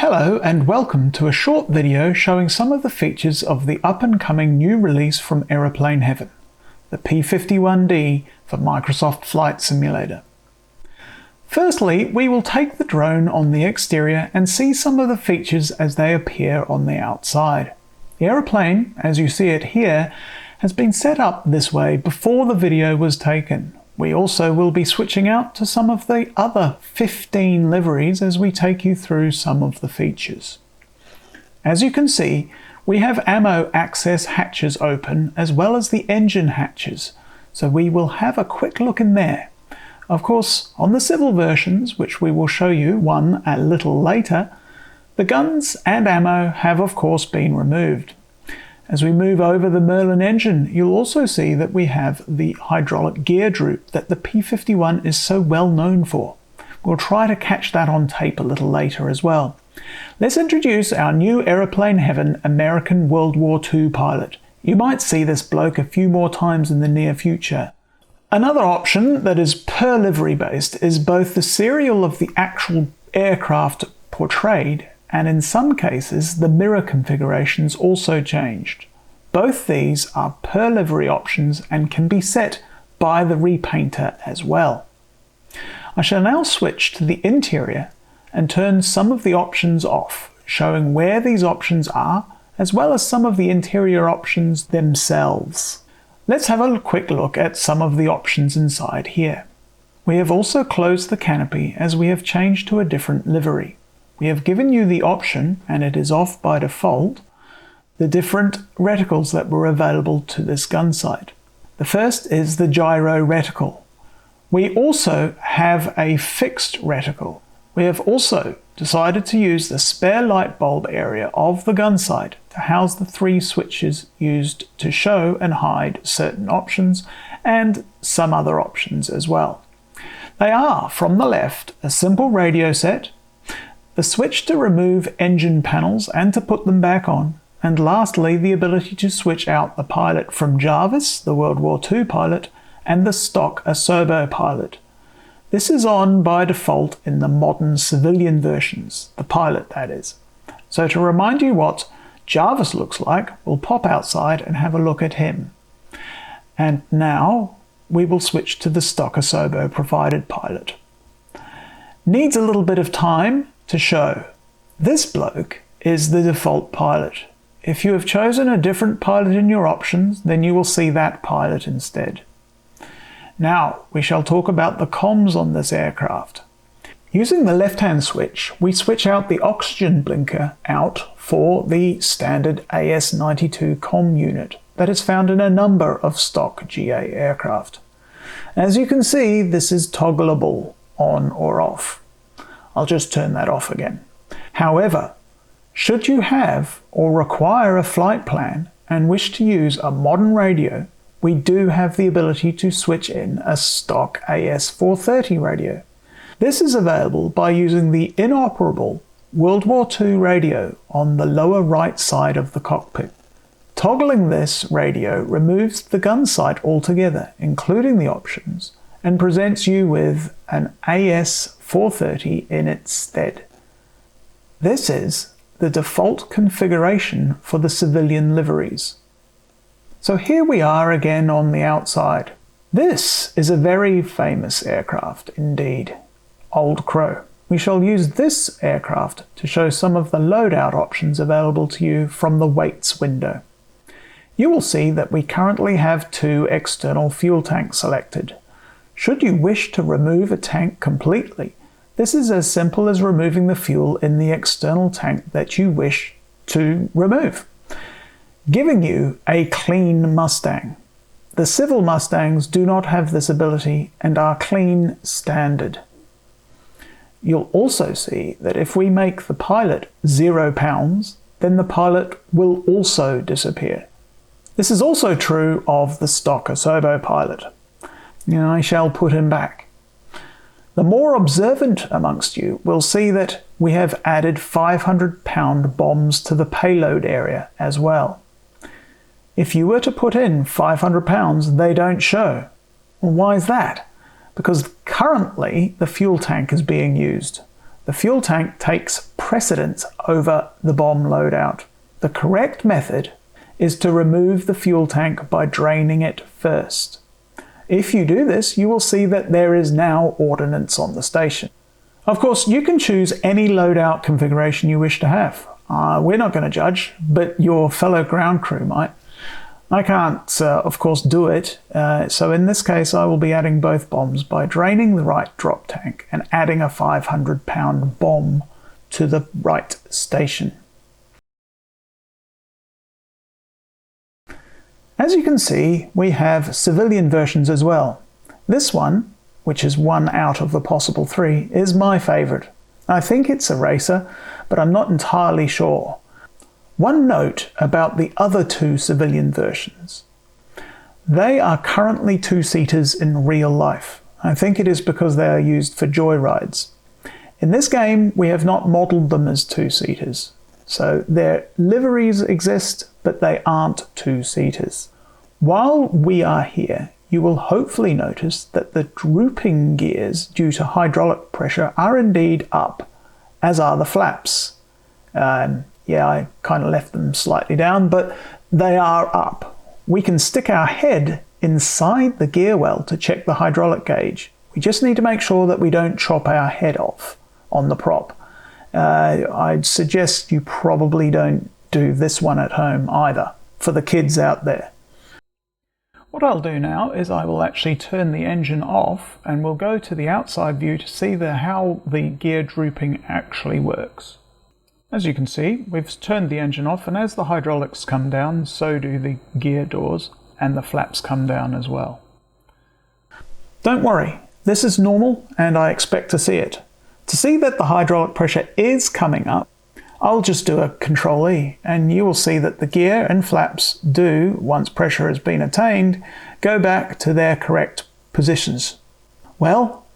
Hello and welcome to a short video showing some of the features of the up-and-coming new release from Aeroplaneheaven, the P51D for Microsoft Flight Simulator. Firstly, we will take the drone on the exterior and see some of the features as they appear on the outside. The aeroplane, as you see it here, has been set up this way before the video was taken. We also will be switching out to some of the other 15 liveries as we take you through some of the features. As you can see, we have ammo access hatches open as well as the engine hatches, so we will have a quick look in there. Of course, on the civil versions, which we will show you one a little later, the guns and ammo have of course been removed. As we move over the Merlin engine, you'll also see that we have the hydraulic gear droop that the P51 is so well known for. We'll try to catch that on tape a little later as well. Let's introduce our new Aeroplaneheaven American World War II pilot. You might see this bloke a few more times in the near future. Another option that is per livery based is both the serial of the actual aircraft portrayed, and in some cases the mirror configurations also changed. Both these are per livery options and can be set by the repainter as well. I shall now switch to the interior and turn some of the options off, showing where these options are, as well as some of the interior options themselves. Let's have a quick look at some of the options inside here. We have also closed the canopy as we have changed to a different livery. We have given you the option, and it is off by default, the different reticles that were available to this gun sight. The first is the gyro reticle. We also have a fixed reticle. We have also decided to use the spare light bulb area of the gun sight to house the 3 switches used to show and hide certain options and some other options as well. They are, from the left, a simple radio set, the switch to remove engine panels and to put them back on, and lastly the ability to switch out the pilot from Jarvis, the World War II pilot, and the stock Asobo pilot. This is on by default in the modern civilian versions, the pilot that is. So to remind you what Jarvis looks like, we'll pop outside and have a look at him. And now we will switch to the stock Asobo provided pilot. Needs a little bit of time to show. This bloke is the default pilot. If you have chosen a different pilot in your options, then you will see that pilot instead. Now we shall talk about the comms on this aircraft. Using the left-hand switch, we switch out the oxygen blinker out for the standard AS92 comm unit that is found in a number of stock GA aircraft. As you can see, this is toggleable on or off. I'll just turn that off again. However, should you have or require a flight plan and wish to use a modern radio, we do have the ability to switch in a stock AS430 radio. This is available by using the inoperable World War II radio on the lower right side of the cockpit. Toggling this radio removes the gun sight altogether, including the options, and presents you with an AS430 in its stead. This is the default configuration for the civilian liveries. So here we are again on the outside. This is a very famous aircraft indeed, Old Crow. We shall use this aircraft to show some of the loadout options available to you from the weights window. You will see that we currently have 2 external fuel tanks selected. Should you wish to remove a tank completely, this is as simple as removing the fuel in the external tank that you wish to remove, giving you a clean Mustang. The civil Mustangs do not have this ability and are clean standard. You'll also see that if we make the pilot 0 pounds, then the pilot will also disappear. This is also true of the stock Asobo pilot. I shall put him back. The more observant amongst you will see that we have added 500-pound bombs to the payload area as well. If you were to put in 500 pounds, they don't show. Well, why is that? Because currently the fuel tank is being used. The fuel tank takes precedence over the bomb loadout. The correct method is to remove the fuel tank by draining it first. If you do this, you will see that there is now ordnance on the station. Of course, you can choose any loadout configuration you wish to have. We're not going to judge, but your fellow ground crew might. I can't, of course, do it, so in this case I will be adding both bombs by draining the right drop tank and adding a 500-pound bomb to the right station. As you can see, we have civilian versions as well. This one, which is one out of the possible three, is my favourite. I think it's a racer, but I'm not entirely sure. One note about the other two civilian versions. They are currently two-seaters in real life. I think it is because they are used for joyrides. In this game, we have not modelled them as two-seaters. So their liveries exist, but they aren't two-seaters. While we are here, you will hopefully notice that the drooping gears due to hydraulic pressure are indeed up, as are the flaps. Yeah, I kind of left them slightly down, but they are up. We can stick our head inside the gear well to check the hydraulic gauge. We just need to make sure that we don't chop our head off on the prop. I'd suggest you probably don't do this one at home either, for the kids out there. What I'll do now is I will actually turn the engine off and we'll go to the outside view to see how the gear drooping actually works. As you can see, we've turned the engine off, and as the hydraulics come down, so do the gear doors, and the flaps come down as well. Don't worry, this is normal and I expect to see it. To see that the hydraulic pressure is coming up, I'll just do a Control-E, and you will see that the gear and flaps do, once pressure has been attained, go back to their correct positions. Well,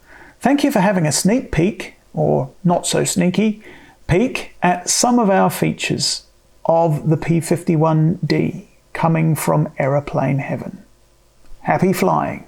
thank you for having a sneak peek, or not so sneaky, peek at some of our features of the P51D coming from Aeroplaneheaven. Happy flying!